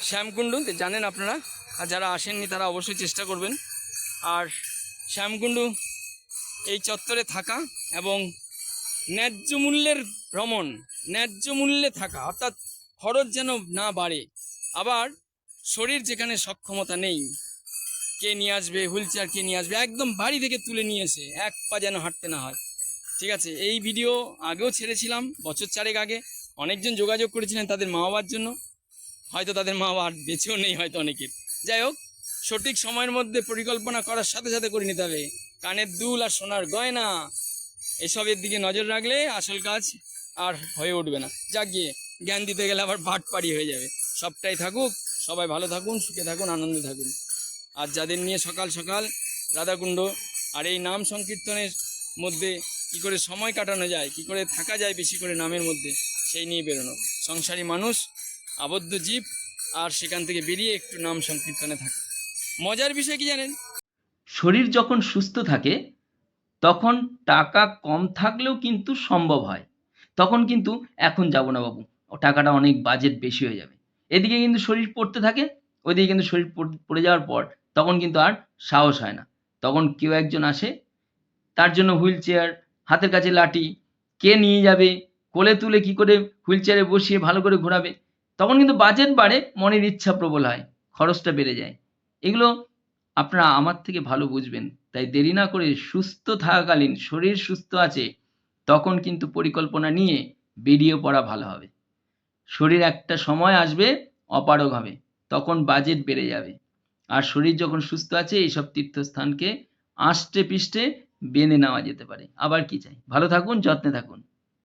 শ্যামকুণ্ড জানেন আপনারা, আর যারা আসেননি তারা অবশ্যই চেষ্টা করবেন। আর শ্যামকুণ্ড এই চত্বরে থাকা এবং ন্যায্য মূল্যের ভ্রমণ, ন্যায্য মূল্যে থাকা, অর্থাৎ খরচ যেন না বাড়ে। আবার শরীর যেখানে সক্ষমতা নেই, কে নিয়ে আসবে, হুইল চেয়ার কে নিয়ে আসবে, একদম বাড়ি থেকে তুলে নিয়ে এসে এক পা যেন হাঁটতে না হয়। ঠিক আছে, এই ভিডিও আগেও ছেড়েছিলাম বছর 4 আগে। অনেকজন যোগাযোগ করেছিলেন তাদের মা বাবার জন্য, হয়তো তাদের মা বাবা বেঁচেও নেই হয়তো অনেকের। যাই হোক, সঠিক সময়ের মধ্যে পরিকল্পনা করার সাথে সাথে করে নিতে হবে। কানের দুল আর সোনার গয়না এসবের দিকে নজর রাখলে আসল কাজ আর হয়ে উঠবে না। যাক গিয়ে, জ্ঞান দিতে গেলে আবার বাটপাড়ি হয়ে যাবে। সবটাই থাকুক, সবাই ভালো থাকুন, সুখে থাকুন, আনন্দে থাকুন। আর যাদের নিয়ে সকাল সকাল রাধাকুণ্ড আর এই নাম সংকীর্তনের মধ্যে কি করে সময় কাটানো যায়, কি করে থাকা যায় বেশি করে নামের মধ্যে, সেই নিয়ে বেরোনো। সংসারী মানুষ, আবদ্ধ জীব, আর সেখান থেকে বেরিয়ে একটু নাম সংকীর্তনে থাকা। মজার বিষয় কি জানেন, শরীর যখন সুস্থ থাকে তখন টাকা কম থাকলেও কিন্তু সম্ভব হয়। তখন কিন্তু এখন যাব না বাবু, টাকাটা অনেক বাজেট বেশি হয়ে যাবে, এদিকে কিন্তু শরীর পড়তে থাকে, ওইদিকে কিন্তু শরীর পড়ে যাওয়ার পর তখন কিন্তু আর সাহস হয় না। তখন কেউ একজন আসে, তার জন্য হুইল চেয়ার, হাতের কাছে লাঠি, কে নিয়ে যাবে, কোলে তুলে কি করে হুইল চেয়ারে বসিয়ে ভালো করে ঘোরাবে। তখন কিন্তু বাজেট বাড়ে, মনের ইচ্ছা প্রবল হয়, খরচটা বেড়ে যায়। এগুলো আপনারা আমার থেকে ভালো বুঝবেন। তাই দেরি না করে সুস্থ থাকাকালীন, শরীর সুস্থ আছে, তখন কিন্তু পরিকল্পনা নিয়ে বেরিয়ে পড়া ভালো হবে। শরীর একটা সময় আসবে অপারগ হবে, তখন বাজেট বেড়ে যাবে। আর শরীর যখন সুস্থ আছে এইসব তীর্থস্থানকে আষ্টে পৃষ্ঠে বেঁধে নেওয়া যেতে পারে। আবার কি চাই, ভালো থাকুন, যত্নে থাকুন।